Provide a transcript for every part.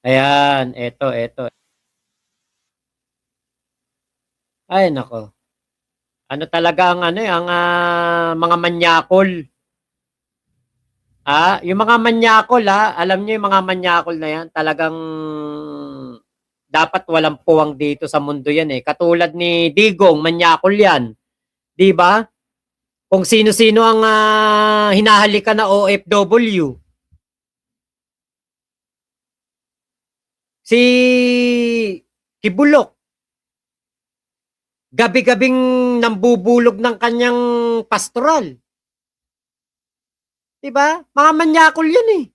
Ayan, eto. Ay nako. Ano talaga ang ano, ang mga manyakol. Yung mga manyakol alam niyo yung mga manyakol na yan, talagang dapat walang puwang dito sa mundo yan eh. Katulad ni Digong, manyakol yan, 'di ba? Kung sino-sino ang hinahalikan na OFW. Si Kibulok, gabi-gabing nambubulog ng kanyang pastoral. 'Di ba? Mga manyakol 'yun eh.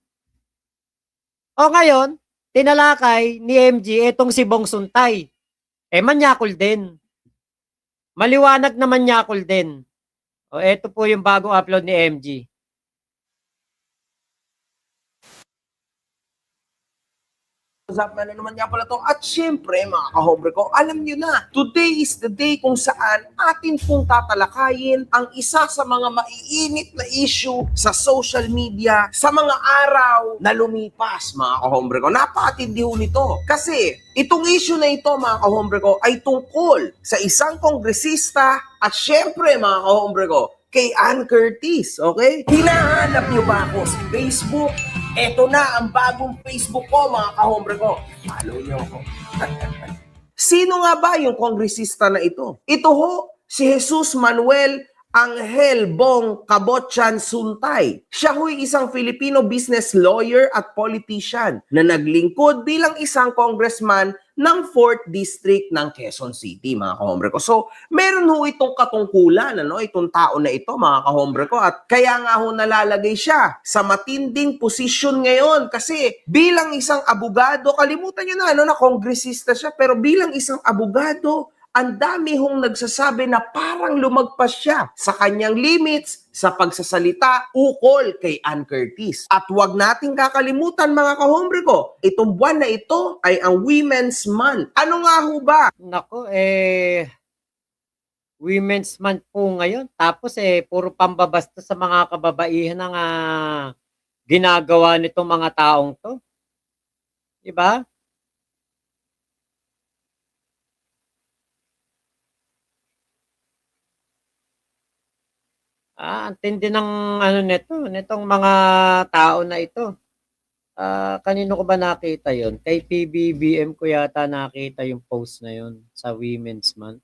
O ngayon, tinalakay ni MG etong si Bong Suntay. Manyakol din. Maliwanag na manyakol din. O eto po yung bagong upload ni MG. Usapan na naman nga pala to. At syempre, mga kahobre ko, alam nyo na, today is the day kung saan atin pong tatalakayin ang isa sa mga maiinit na issue sa social media sa mga araw na lumipas, mga kahobre ko. Napakatindi ho nito. Kasi, itong issue na ito, mga kahobre ko, ay tungkol sa isang kongresista at syempre, mga kahobre ko, kay Ann Curtis, okay? Hinahanap nyo ba ako sa Facebook? Eto na ang bagong Facebook ko, mga kahombre ko. Follow nyo ako. Sino nga ba yung kongresista na ito? Ito ho, si Jesus Manuel Angel Bong Cabotchan Suntay. Siya ho'y isang Filipino business lawyer at politician na naglingkod bilang isang congressman ng 4th District ng Quezon City, mga kahombre ko. So, meron ho itong katungkulan, itong tao na ito, mga kahombre ko. At kaya nga ho nalalagay siya sa matinding posisyon ngayon. Kasi bilang isang abogado, kalimutan nyo na, na kongresista siya, pero bilang isang abogado, ang dami hong nagsasabi na parang lumagpas siya sa kanyang limits sa pagsasalita ukol kay Ann Curtis. At huwag nating kakalimutan, mga kahombre ko, itong buwan na ito ay ang Women's Month. Ano nga ho ba? Nako, Women's Month po ngayon. Tapos puro pambabasta sa mga kababaihan ang ginagawa nitong mga taong to. 'Di ba? Ang tindi ng ano nitong mga tao na ito. Kanino ko ba nakita yon? Kay PBBM ko yata nakita yung post na yon sa Women's Month.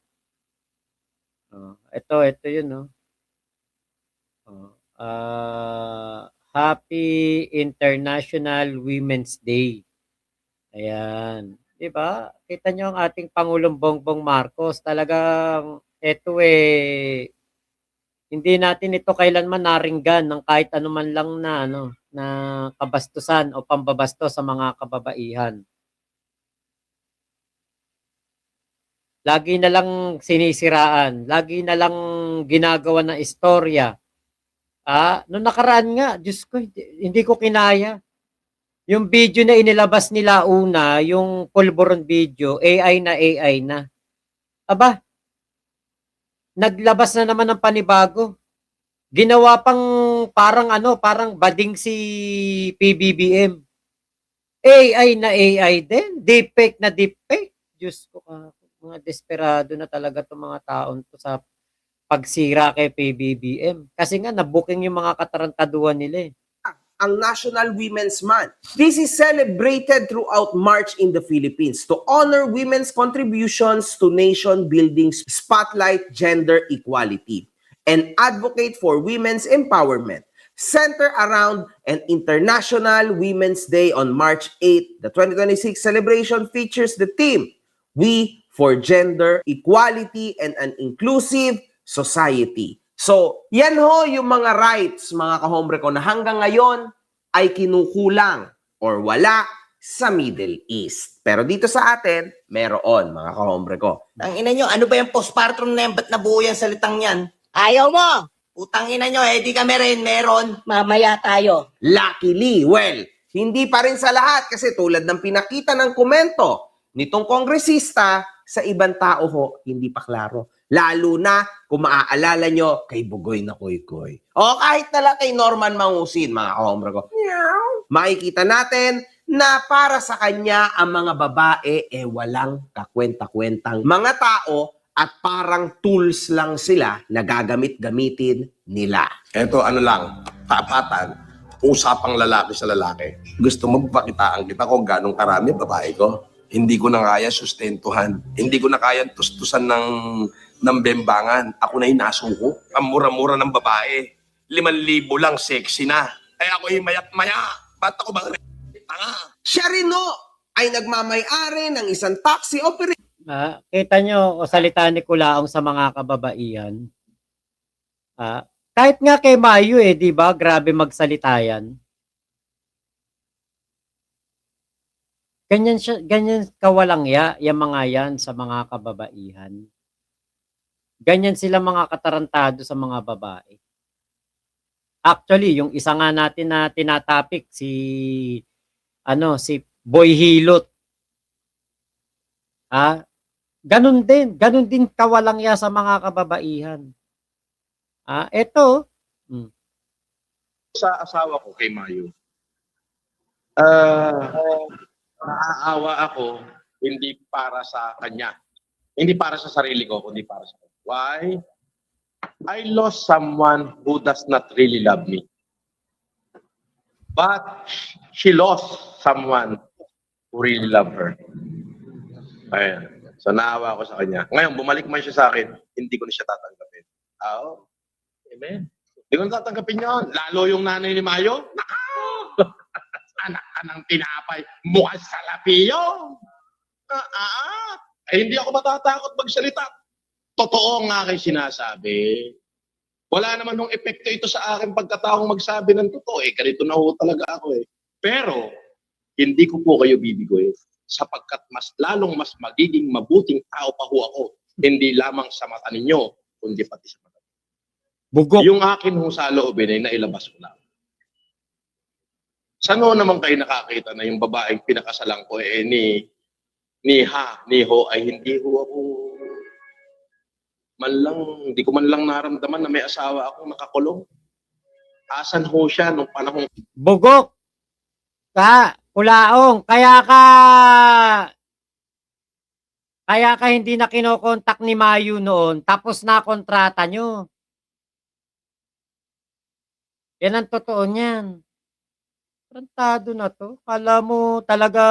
Ito yun, no? Happy International Women's Day. Ayan. 'Di ba? Kita nyo ang ating Pangulong Bongbong Marcos. Talagang ito hindi natin ito kailanman naringgan ng kahit anuman lang na na kabastusan o pambabastos sa mga kababaihan. Lagi na lang sinisiraan, lagi na lang ginagawa na istorya. Nung nakaraan nga, Diyos ko, hindi ko kinaya. Yung video na inilabas nila una, yung pulburon video, AI na. Aba, naglabas na naman ng panibago. Ginawa pang parang bading si PBBM. AI din, deepfake na deepfake. Diyos ko, mga desperado na talaga itong mga taon to sa pagsira kay PBBM. Kasi nga, nabuking yung mga katarantaduhan nila ang National Women's Month. This is celebrated throughout March in the Philippines to honor women's contributions to nation building, spotlight gender equality, and advocate for women's empowerment. Center around an International Women's Day on March 8, the 2026 celebration features the theme, We for Gender Equality and an Inclusive Society. So, yan ho yung mga rights, mga kahombre ko, na hanggang ngayon ay kinukulang or wala sa Middle East. Pero dito sa atin, meron, mga kahombre ko. Ang ina nyo, ano ba yung postpartum na yan? Ba't nabuo yan salitang yan? Ayaw mo! Utang ina nyo, di kami rin meron. Mamaya tayo. Luckily, well, hindi pa rin sa lahat kasi tulad ng pinakita ng komento nitong kongresista, sa ibang tao ho, hindi pa klaro. Lalo na kung maaalala nyo kay Bugoy na Koy-Koy. O kahit na lang kay Norman Mangusin, mga kahombre ko. Makikita natin na para sa kanya ang mga babae walang kakwenta-kwentang mga tao at parang tools lang sila na gagamit-gamitin nila. Eto, ano lang, tapatan, usapang lalaki sa lalaki. Gusto mo pakitaan kita kung ganong karami babae ko? Hindi ko na kaya sustentuhan. Hindi ko na kaya tustusan ng bembangan. Ako na inasuko. Ang mura-mura ng babae. 5,000 lang, sexy na. Ay ako mayat-maya. Ba't ako bang tanga? Siya rin ay nagmamay-ari ng isang taxi operator. Kita nyo o salita ni Kulaong sa mga kababaihan. Kahit nga kay Mayu di ba? Grabe magsalita yan. Ganyan kawalang yung mga yan sa mga kababaihan. Ganyan sila mga katarantado sa mga babae. Actually, yung isa nga natin na tinatapik si Boy Hilot. Ganun din kawalang ya sa mga kababaihan. Ito. Sa asawa ko kay Mayu, naaawa ako hindi para sa kanya. Hindi para sa sarili ko, kundi para sa kanya. Why? I lost someone who does not really love me. But she lost someone who really love her. Ayan. So naawa ako sa kanya. Ngayon, bumalik man siya sa akin, hindi ko na siya tatanggapin. Amen. Hindi ko na tatanggapin yun. Lalo yung nanay ni Mayo, anak ka ng tinapay, mukhang salapiyo. Hindi ako matatakot magsalita. Totoo nga aking sinasabi. Wala naman nung epekto ito sa akin pagkataong magsabi ng totoo. Ganito na ho talaga ako Pero, hindi ko po kayo bibigoy sapagkat lalong mas magiging mabuting tao pa ho ako. Hindi lamang sa mata ninyo, kundi pati sa mata. Bugok. Yung akin ho sa loobin ay nailabas ko lang. Saan ho naman kayo nakakita na yung babaeng pinakasalan ko ni Ho ay hindi ho ako hindi ko man lang naramdaman na may asawa akong nakakulong. Asan ho siya nung panahon? Bugok. Kulaong. Kaya ka hindi na kinokontak ni Mayu noon. Tapos na kontrata nyo. Yan ang totoo niyan. Tarantado na to. Kala mo talaga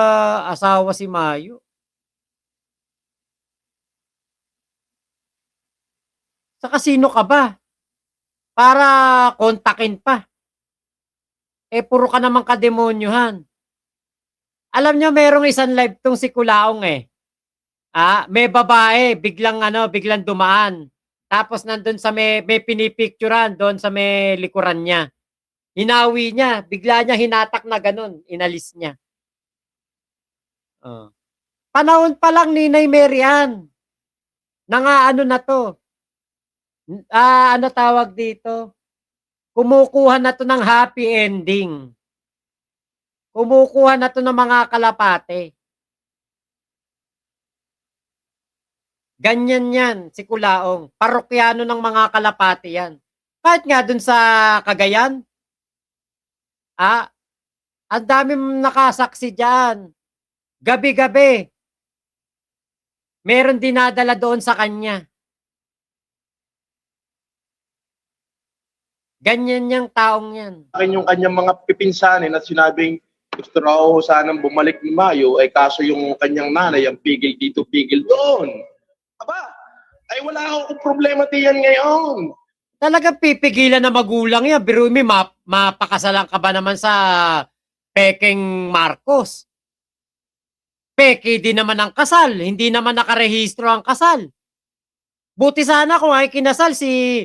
asawa si Mayu. Saka sino ka ba? Para kontakin pa. Puro ka naman kademonyohan. Alam nyo, merong isang live tong si Kulaong may babae, biglang dumaan. Tapos nandun sa may pinipicturan doon sa may likuran niya. Hinawi niya, bigla niya hinatak na ganun, inalis niya. Panahon pa lang Ninay Marian. Na to. Ano tawag dito? Kumukuha na to ng happy ending. Kumukuha na to ng mga kalapate. Ganyan yan, si Kulaong. Parokyano ng mga kalapate yan. Kahit nga dun sa Cagayan, ang dami nakasaksi dyan. Gabi-gabi. Meron dinadala doon sa kanya. Ganyan yung taong yan. Akin yung kanyang mga pipinsanin at sinabing gusto raw sanang bumalik ni Mayo kaso yung kanyang nanay ang pigil dito, pigil doon. Wala akong problema diyan ngayon. Talagang pipigilan na magulang yan. Pero mapakasalan ka ba naman sa pekeng Marcos? Peke din naman ang kasal. Hindi naman nakarehistro ang kasal. Buti sana kung ay kinasal si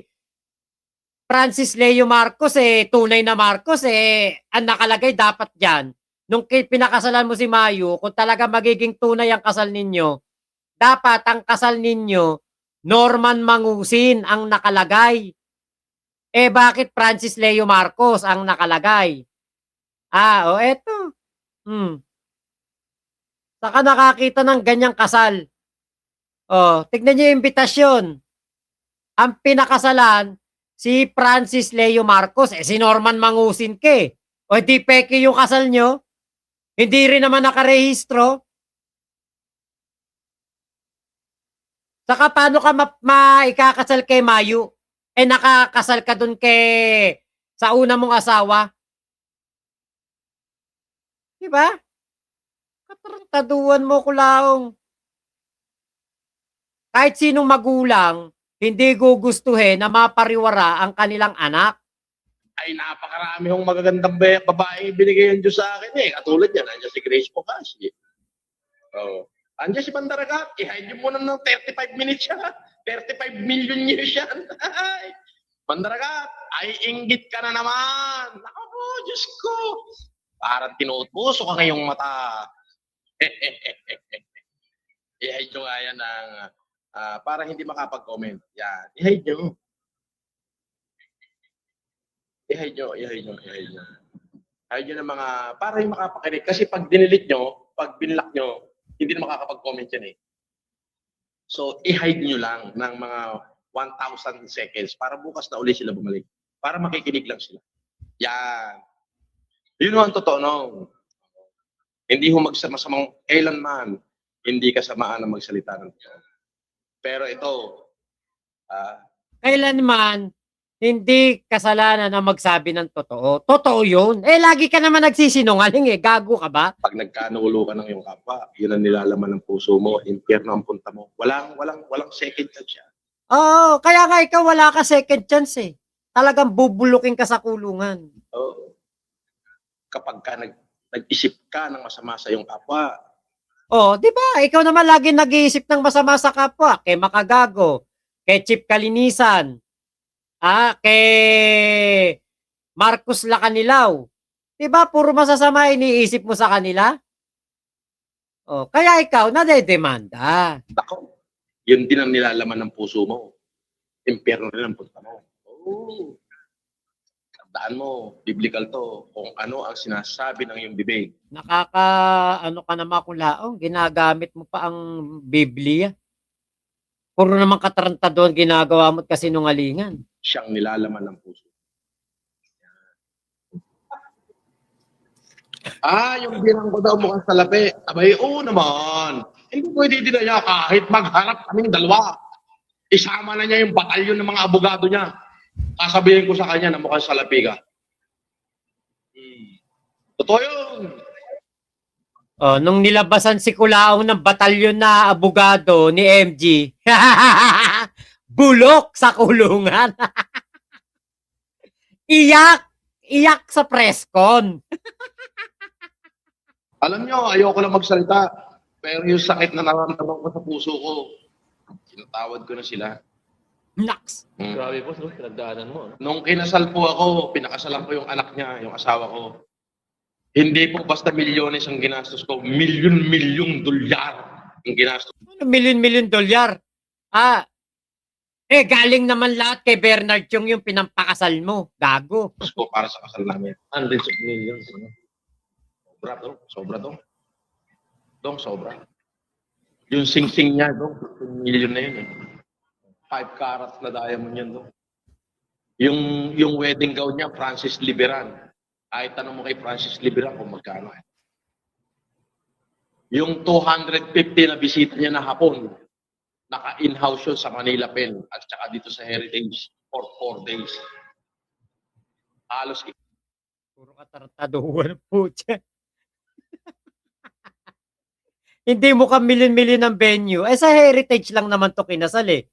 Francis Leo Marcos tunay na Marcos ang nakalagay dapat dyan. Nung pinakasalan mo si Mayu, kung talaga magiging tunay ang kasal ninyo, dapat ang kasal ninyo, Norman Mangusin ang nakalagay. Bakit Francis Leo Marcos ang nakalagay? Eto. Saka nakakita ng ganyang kasal. Tignan niyo yung imbitasyon. Ang pinakasalan, si Francis Leo Marcos, si Norman Mangusin di peke yung kasal nyo. Hindi rin naman nakarehistro. Saka paano ka maikakasal kay Mayu? Eh nakakasal ka dun sa una mong asawa. Diba? Katarantaduan mo, Kulaong. Kahit sinong magulang, hindi gugustuhin na mapariwara ang kanilang anak. Ay, napakarami hong magagandang babae binigay yung Diyos sa akin eh. Katulad yan, nandiyan si Grace Pocassi. Oh. Andiyan si Bandaragat, i-hide nyo muna ng 35 minutes siya. 35 million years yan. Bandaragat, ay inggit ka na naman. Ako po, Diyos ko. Parang tinutuso ka ngayong mata. I-hide nyo nga yan ng, para hindi makapag-comment. Yan, i-hide nyo. I-hide nyo. Hide nyo ng mga, para yung makapakinig. Kasi pag dinilit nyo, pag binlock nyo, hindi na makakapag-comment yan eh. So, i-hide nyo lang ng mga 1,000 seconds para bukas na uli sila bumalik. Para makikinig lang sila. Yan. Yun ang totoo, no? Hindi ho masamang kailanman hindi kasamaan na magsalita ng Diyos. Pero ito, Kailanman, hindi kasalanan na magsabi ng totoo. Totoo yun. Eh, lagi ka naman nagsisinungaling eh. Gago ka ba? pag nagkanulo ka ng iyong kapwa, yun ang nilalaman ng puso mo, impyerno ang punta mo. Walang second chance siya. Oo, kaya nga ikaw wala ka second chance eh. Talagang bubulukin ka sa kulungan. Oo. Kapag ka nag-isip ka ng masama sa iyong kapwa, Oh, di ba? Ikaw naman lagi nag-iisip ng masama sa kapwa. Kay Makagago, kay Chip Kalinisan, kay Marcos Lacanilaw. Di ba? Puro masasama iniisip mo sa kanila? Oh, kaya ikaw nadedemanda. Nako, yun din ang nilalaman ng puso mo. Impyerno rin ang punta mo. Oo. Tandaan mo, biblical to, kung ano ang sinasabi ng iyong bibig. Ano ka naman, Kulaong, ginagamit mo pa ang Biblia. Puro naman katarantado ang ginagawa mo at kasinungalingan. Siyang nilalaman ng puso. Yung birang ko daw mukhang salapi. Abay, oo naman. Hindi pwede din na niya kahit magharap kaming dalawa. Isama na niya yung batalyon ng mga abogado niya. Sasabihin ko sa kanya na mukhang salapi ka. Totoo yun. Oh, nung nilabasan si Kulaong ng batalyon na abogado ni MG, bulok sa kulungan. Iyak sa presscon. Alam niyo, ayoko lang magsalita. Pero yung sakit na nararamdaman ko sa puso ko, tinatawad ko na sila. Naks. Grabe po, pinagdaanan mo. Nung kinasal po ako, pinakasalan ko yung anak niya, yung asawa ko. Hindi po basta milyones ang ginastos ko. Milyon-milyong dolyar ang ginastos ko. Milyon-milyon dolyar. Galing naman lahat kay Bernard yung pinampakasal mo. Gago. Para sa kasal namin. Hundreds of millions. Ano? Sobra to. Sobra to. Dong, sobra. Yung sing-sing niya, dong, 15 million na yun eh. 5 carats na diamond yan, dong. Yung wedding gown niya, Francis Liberan. Ay, tanong mo kay Francis Liberan kung magkano eh. Yung 250 na bisita niya na hapon, naka-in-house yun sa Manila Pen at saka dito sa Heritage for 4 days. Halos Puro katartaduhan po dyan. Hindi mo ka milyon-milyon ng venue. Sa Heritage lang naman to kinasal eh.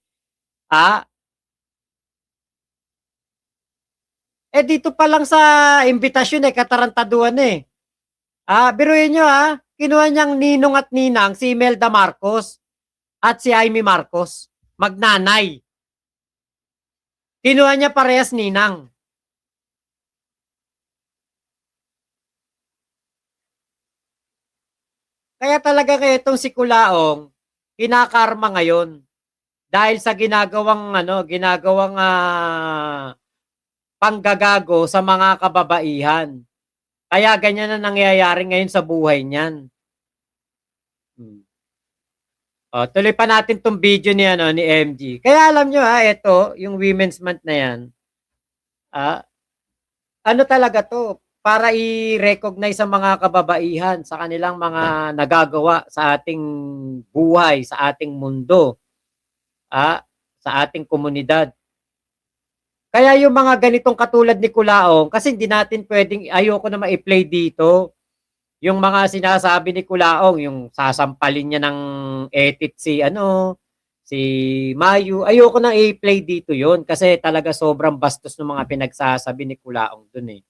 Dito pa lang sa imbitasyon katarantaduhan eh. Biruin nyo kinuha niyang ninong at ninang si Imelda Marcos at si Amy Marcos. Magnanay. Kinuha niya parehas ninang. Kaya talaga itong si Kulaong, kinakarma ngayon. Dahil sa ginagawang panggagago sa mga kababaihan. Kaya ganyan na nangyayari ngayon sa buhay niyan. Tuloy pa natin tong video ni MG. Kaya alam nyo ito, yung Women's Month na yan. Ano talaga to? para i-recognize sa mga kababaihan sa kanilang mga nagagawa sa ating buhay, sa ating mundo, sa ating komunidad. Kaya yung mga ganitong katulad ni Kulaong, kasi hindi natin pwedeng, ayoko na ma-play dito, yung mga sinasabi ni Kulaong, yung sasampalin niya ng etit si Mayu, ayoko na i-play dito yon kasi talaga sobrang bastos ng mga pinagsasabi ni Kulaong dun eh.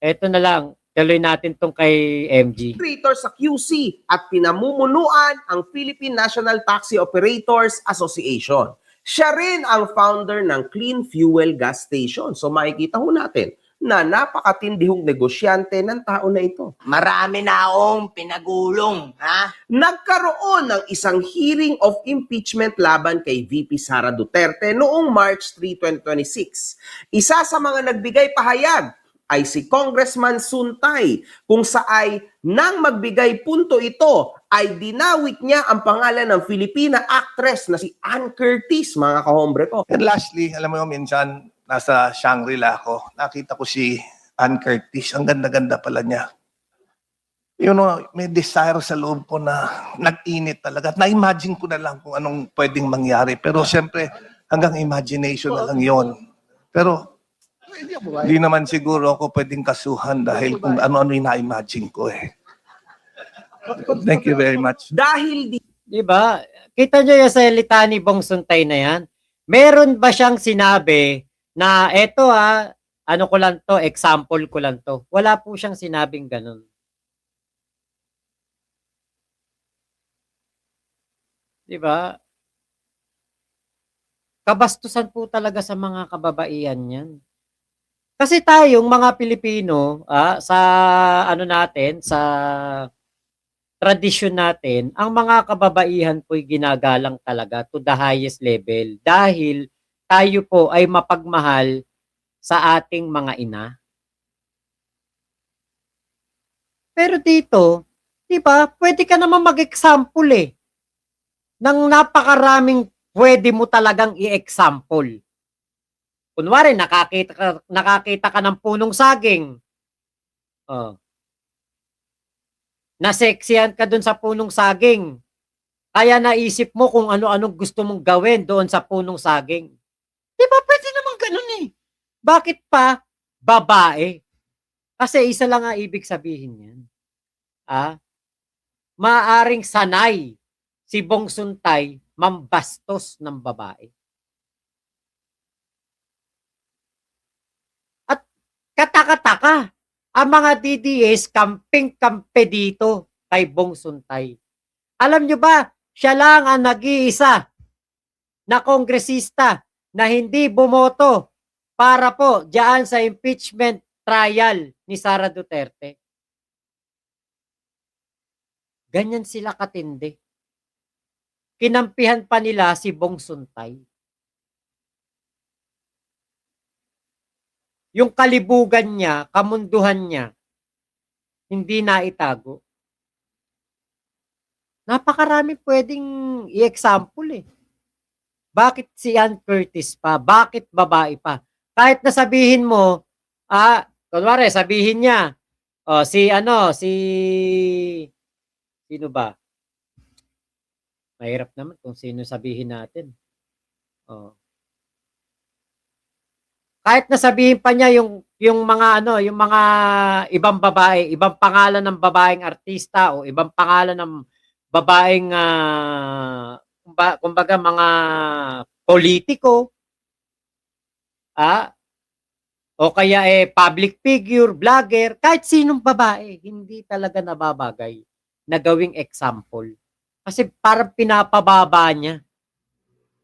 Eto na lang, tuloy natin tong kay MG. Operator sa QC at pinamumunuan ang Philippine National Taxi Operators Association. Siya rin ang founder ng Clean Fuel Gas Station. So makikita ho natin na napakatindihong negosyante ng tao na ito. Marami na akong pinagulong, ha? Nagkaroon ng isang hearing of impeachment laban kay VP Sara Duterte noong March 3, 2026. Isa sa mga nagbigay pahayag ay si Congressman Suntay, kung saay nang magbigay punto ito ay dinawit niya ang pangalan ng Filipina actress na si Ann Curtis, mga kahombre ko. And lastly, alam mo minsan nasa Shangri-La ako, nakita ko si Ann Curtis. Ang ganda-ganda pala niya. You know, may desire sa loob ko na nag-init talaga. At na-imagine ko na lang kung anong pwedeng mangyari. Pero siyempre, hanggang imagination na lang yon. Pero hindi naman siguro ako pwedeng kasuhan dahil kung ano-ano yung na-imagine ko eh. Thank you very much. Dahil Di ba? Kita nyo yung salita ni Bong Suntay na yan? Meron ba siyang sinabi na eto ano ko lang to, example ko lang to. Wala po siyang sinabing ganun. Di ba? Kabastusan po talaga sa mga kababaihan yan. Kasi tayong mga Pilipino, sa ano natin, sa tradisyon natin, ang mga kababaihan po'y ginagalang talaga to the highest level dahil tayo po ay mapagmahal sa ating mga ina. Pero dito, di ba, pwede ka naman mag-example ng napakaraming pwede mo talagang i-example. Kunwari, nakakita ka ng punong saging. Naseksihan ka dun sa punong saging. Kaya naisip mo kung ano-anong gusto mong gawin doon sa punong saging. Di ba pwede naman ganun eh. Bakit pa babae? Kasi isa lang ang ibig sabihin yan. Maaring sanay si Bong Suntay mambastos ng babae. At kataka-taka, ang mga DDS kamping-kampe dito kay Bong Suntay. Alam nyo ba, siya lang ang nag-iisa na kongresista na hindi bumoto para po diyan sa impeachment trial ni Sara Duterte. Ganyan sila katindi. Kinampihan pa nila si Bong Suntay. Yung kalibugan niya, kamunduhan niya, hindi na itago. Napakarami pwedeng i-example Bakit si Ann Curtis pa? Bakit babae pa? Kahit na sabihin mo, kunwari sabihin niya, sino ba? Mahirap naman kung sino sabihin natin. Kahit na sabihin pa niya yung mga ibang babae, ibang pangalan ng babaeng artista o ibang pangalan ng babaeng kumbaga mga politiko, o kaya public figure, vlogger, kahit sinong babae, hindi talaga nababagay na gawing example. Kasi parang pinapababa niya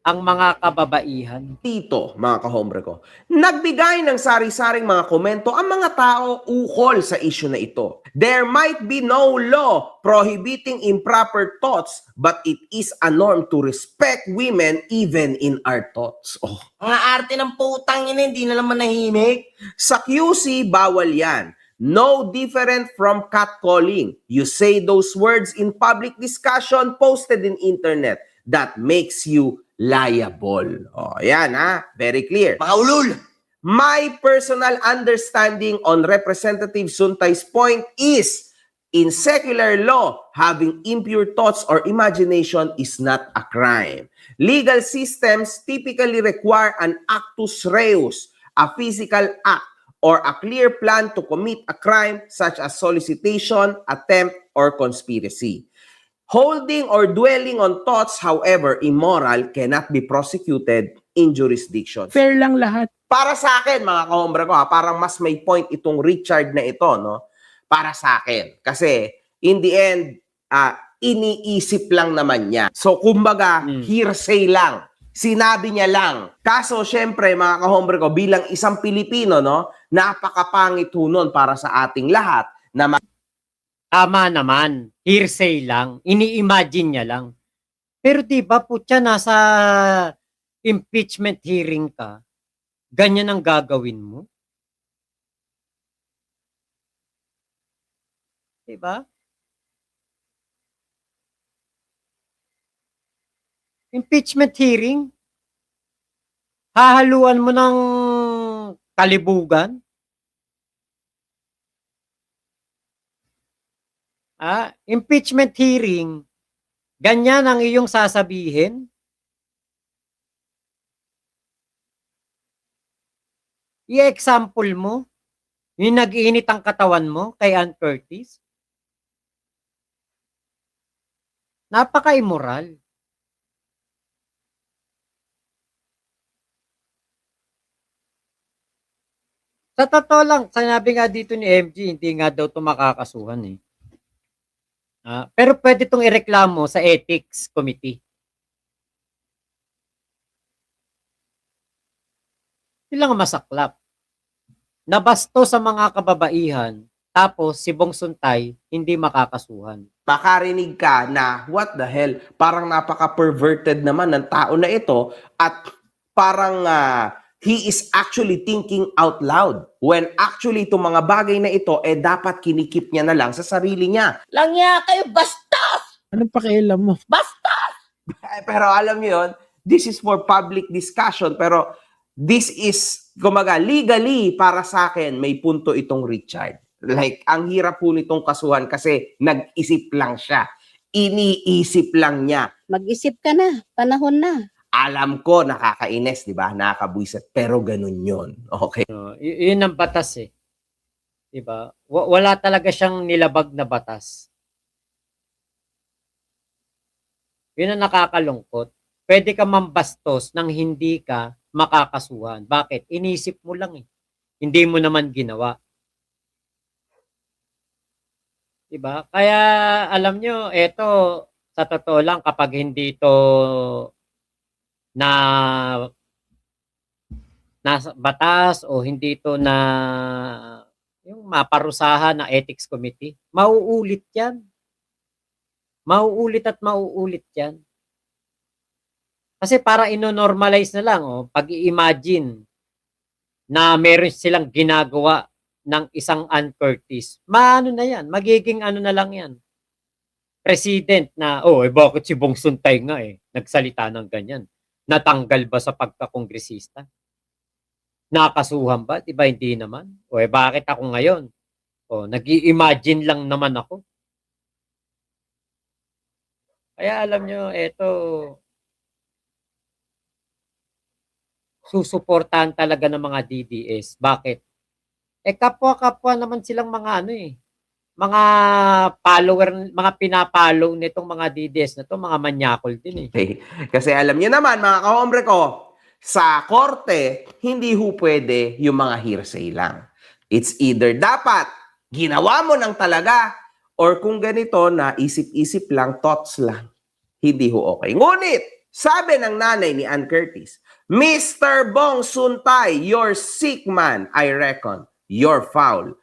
ang mga kababaihan. dito, mga kahombre ko, nagbigay ng sari-saring mga komento ang mga tao ukol sa issue na ito. There might be no law prohibiting improper thoughts, but it is a norm to respect women even in our thoughts. Mga arte ng putang ina, hindi na naman nahimik. Sa QC, bawal yan. No different from catcalling. You say those words in public discussion posted in internet. That makes you liable. Yan very clear. Mga ulul. My personal understanding on Representative Suntay's point is, in secular law, having impure thoughts or imagination is not a crime. Legal systems typically require an actus reus, a physical act, or a clear plan to commit a crime such as solicitation, attempt, or conspiracy. Holding or dwelling on thoughts, however immoral, cannot be prosecuted in jurisdictions. Fair lang lahat. Para sa akin, mga kahombre ko, parang mas may point itong Richard na ito, no? Para sa akin. Kasi, in the end, iniisip lang naman niya. So, kumbaga, hearsay lang. Sinabi niya lang. Kaso, syempre, mga kahombre ko, bilang isang Pilipino, no? Napakapangit ho nun para sa ating lahat na Tama naman. Hearsay lang. Ini-imagine niya lang. Pero di ba putya, nasa impeachment hearing ka, ganyan ang gagawin mo? Di ba? Impeachment hearing, hahaluan mo ng kalibugan? Impeachment hearing, ganyan ang iyong sasabihin? I-example mo, yung nag-iinit ang katawan mo kay Ann Curtis? Napaka-immoral. Sa totoo lang, sinabi nga dito ni MG, hindi nga daw ito makakasuhan eh. Pero pwede itong ireklamo sa Ethics Committee. Yun lang ang masaklap. Nabasto sa mga kababaihan, tapos si Bong Suntay hindi makakasuhan. makarinig ka na, what the hell, parang napaka-perverted naman ng tao na ito at parang he is actually thinking out loud. When actually itong mga bagay na ito, dapat kinikip niya na lang sa sarili niya. Langya kayo, basta! Anong pakialam mo? Basta! Pero alam niyo yun, this is for public discussion, pero this is, kumaga, legally, para sa akin, may punto itong Richard. Like, ang hirap po nitong kasuhan kasi nag-isip lang siya. Iniisip lang niya. Mag-isip ka na, panahon na. Alam ko, nakakainis, di ba? Nakakabuisit, pero ganun yun. Okay? Yun ang batas eh. Diba? Wala talaga siyang nilabag na batas. Yun ang nakakalungkot. Pwede ka mambastos nang hindi ka makakasuhan. Bakit? Inisip mo lang eh. Hindi mo naman ginawa. Diba? Kaya alam nyo, eto, sa totoo lang, kapag hindi ito na nasa batas o hindi ito na yung maparusahan na ethics committee, mauulit yan. Mauulit at mauulit yan. Kasi para ino-normalize na lang, pag i-imagine na meron silang ginagawa ng isang Ann Curtis, maano na yan, magiging ano na lang yan. President na, bakit si Bong Suntay nga nagsalita ng ganyan? Natanggal ba sa pagkakongresista? Nakasuhan ba? Diba hindi naman? Bakit ako ngayon? Nag-i-imagine lang naman ako. Kaya alam nyo, eto, susuportahan talaga ng mga DDS. Bakit? Kapwa-kapwa naman silang mga mga follower, mga pinapollow nitong mga DDS na to, mga manyakol din eh. Okay. Kasi alam niyo naman, mga kahombre ko, sa korte, hindi ho pwede yung mga hearsay lang. It's either dapat ginawa mo ng talaga or kung ganito na isip-isip lang, thoughts lang. Hindi ho okay. Ngunit, sabi ng nanay ni Ann Curtis, Mr. Bong Suntay, you're sick man, I reckon. You're foul.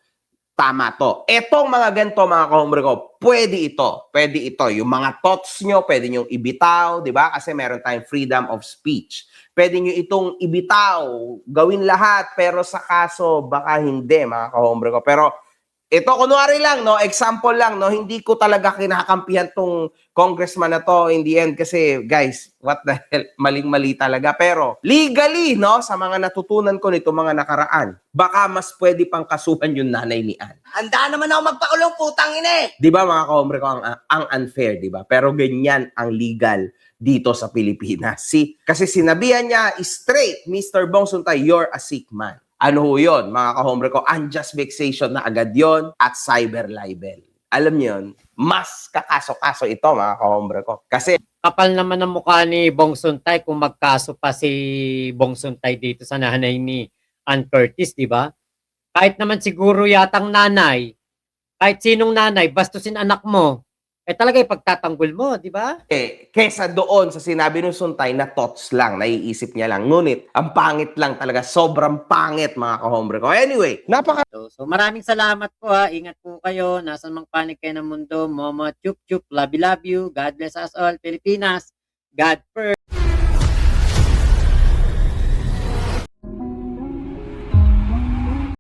Tama to. Etong mga ganito, mga kahombre ko, pwede ito. Pwede ito. Yung mga thoughts nyo, pwede nyo ibitaw, di ba? Kasi meron tayong freedom of speech. Pwede nyo itong ibitaw, gawin lahat, pero sa kaso, baka hindi, mga kahombre ko. Pero Ito, kunwari lang, no, example lang, no, hindi ko talaga kinakampihan tong congressman na to in the end kasi, guys, what the hell, maling-mali talaga. Pero, legally, no, sa mga natutunan ko nito mga nakaraan, baka mas pwede pang kasuhan yung nanay ni Ann. Handa naman ako magpakulong, putang ina eh. Di ba, mga kahombre ko, ang unfair, di ba? Pero ganyan ang legal dito sa Pilipinas. Kasi sinabihan niya, straight, Mr. Bong Suntay, you're a sick man. Ano ho yun, mga kahombre ko? Unjust vexation na agad yon at cyber libel. Alam niyo yun, mas kakaso-kaso ito, mga kahombre ko. Kasi Kapal naman ang mukha ni Bong Suntay kung magkaso pa si Bong Suntay dito sa nanay ni Ann Curtis, di ba? Kahit naman siguro yatang nanay, kahit sinong nanay, bastusin anak mo, talaga ipagtatanggol mo, di ba? kesa doon sa sinabi ng Suntay na thoughts lang, naiisip niya lang. Ngunit, ang pangit lang talaga, sobrang pangit, mga kahombre ko. Anyway, So maraming salamat po ha. Ingat po kayo. Nasaan mang panig kayo ng mundo. Momo chup chup. Love you, love you. God bless us all. Pilipinas. God first.